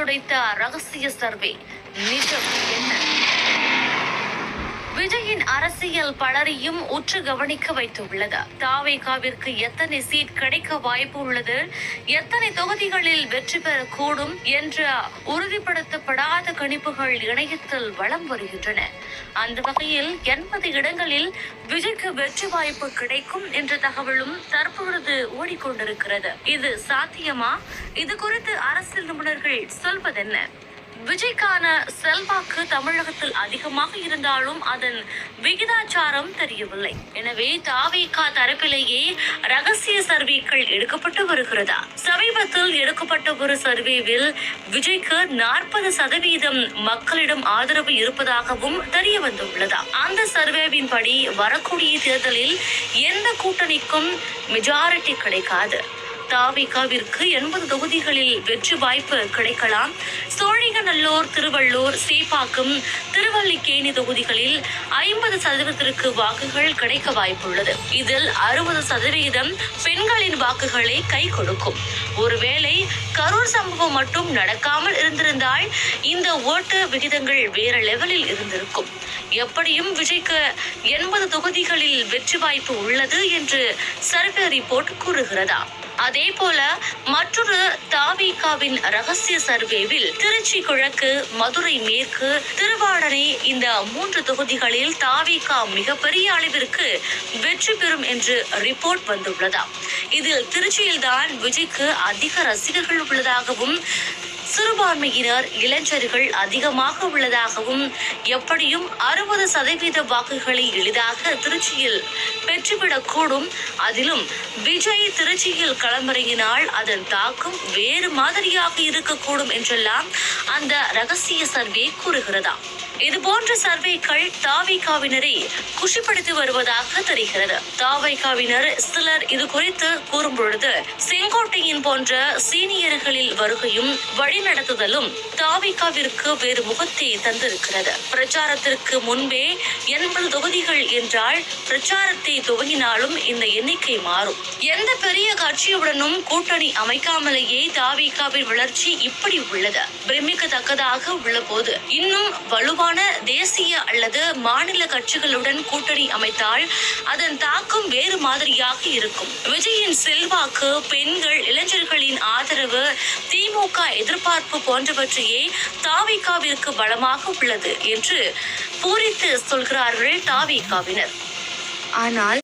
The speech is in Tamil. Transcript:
சுளைத்துடைத்த ரகசிய சர்வே நிஜம் என்ன? விஜயின் அரசியல் பலரையும் உற்று கவனிக்க வைத்துள்ளது. தாவேகாவிற்கு எத்தனை சீட் கிடைக்க வாய்ப்பு உள்ளது, எத்தனை தொகுதிகளில் வெற்றி பெறக்கூடும் என்ற உறுதிப்படுத்தப்படாத கணிப்புகள் இணையத்தில் வலம் வருகின்றன. அந்த வகையில் 80 இடங்களில் விஜய்க்கு வெற்றி வாய்ப்பு கிடைக்கும் என்ற தகவலும் தற்பொழுது ஓடிக்கொண்டிருக்கிறது. இது சாத்தியமா? இது குறித்து அரசியல் நிபுணர்கள் சொல்வதென்ன? விஜய்க்கான செல்வாக்கு தமிழகத்தில் அதிகமாக இருந்தாலும் அதன் விகிதாச்சாரம் தெரியவில்லை. எனவே தாவேகா தரப்பிலேயே ரகசிய சர்வேக்கள் எடுக்கப்பட்டு வருகிறதா? சமீபத்தில் எடுக்கப்பட்ட ஒரு சர்வேவில் விஜய்க்கு 40% மக்களிடம் ஆதரவு இருப்பதாகவும் தெரிய வந்துள்ளதா? அந்த சர்வேவின் படி வரக்கூடிய தேர்தலில் எந்த கூட்டணிக்கும் மெஜாரிட்டி கிடைக்காது. தாவேகாவிற்கு 80 தொகுதிகளில் வெற்றி வாய்ப்பு கிடைக்கலாம். சோழிங்கநல்லூர், திருவள்ளூர், சேப்பாக்கம், திருவல்லிக்கேணி தொகுதிகளில் 50% வாக்குகள் கிடைக்க வாய்ப்புள்ளது. இதில் 60% பெண்களின் வாக்குகளை கை கொடுக்கும். ஒருவேளை கரூர் சம்பவம் மட்டும் நடக்காமல் இருந்திருந்தால் இந்த ஓட்டு விகிதங்கள் வேற லெவலில் இருந்திருக்கும். எப்படியும் விஜய்க்கு 80 தொகுதிகளில் வெற்றி வாய்ப்பு உள்ளது என்று சர்வே ரிப்போர்ட் கூறுகிறதா? அதே போல மற்றொரு தாவேகாவின் ரகசிய சர்வேவில் திருச்சி கிழக்கு, மதுரை மேற்கு, திருவாடனை இந்த 3 தொகுதிகளில் தாவேகா மிகப்பெரிய அளவிற்கு வெற்றி பெறும் என்று ரிப்போர்ட் வந்துள்ளதா? இதில் திருச்சியில்தான் விஜய்க்கு அதிக ரசிகர்கள் உள்ளதாகவும், சிறுபான்மையினர், இளைஞர்கள் அதிகமாக உள்ளதாகவும், எப்படியும் 60% வாக்குகளை எளிதாக திருச்சியில் பெற்றுவிடக்கூடும். அதிலும் விஜய் திருச்சியில் களமிறங்கினால் அதன் தாக்கம் வேறு மாதிரியாக இருக்கக்கூடும் என்றெல்லாம் அந்த ரகசிய சர்வே கூறுகிறதா? இதுபோன்ற சர்வேக்கள் தாவேகாவினரை குஷிப்படுத்தி வருவதாக தெரிகிறது. தாவேகாவினர் சிலர் இது குறித்து கூறும் பொழுது, செங்கோட்டையின் போன்ற சீனியர்களில் வருகையும் வழிநடத்துதலும் தாவேகாவிற்கு வேறு முகத்தை தந்திருக்கிறது. பிரச்சாரத்திற்கு முன்பே 80 தொகுதிகள் என்றால் பிரச்சாரத்தை துவங்கினாலும் இந்த எண்ணிக்கை மாறும். எந்த பெரிய கட்சியுடனும் கூட்டணி அமைக்காமலேயே தாவேகாவின் வளர்ச்சி இப்படி உள்ளது. பிரமிக்கத்தக்கதாக உள்ள போது இன்னும் வலுவான தேசிய அல்லது மாநில கட்சிகளுடன் கூட்டணி அமைத்தால் அதன் தாக்கம் வேறு மாதிரியாக இருக்கும். விஜயின் செல்வாக்கு, பெண்கள், இளைஞர்களின் ஆதரவு, திமுக எதிர்பார்ப்பு போன்றவற்றையே தாவேகாவிற்கு பலமாக உள்ளது என்று பூரித்து சொல்கிறார்கள் தாவேகாவினர். ஆனால்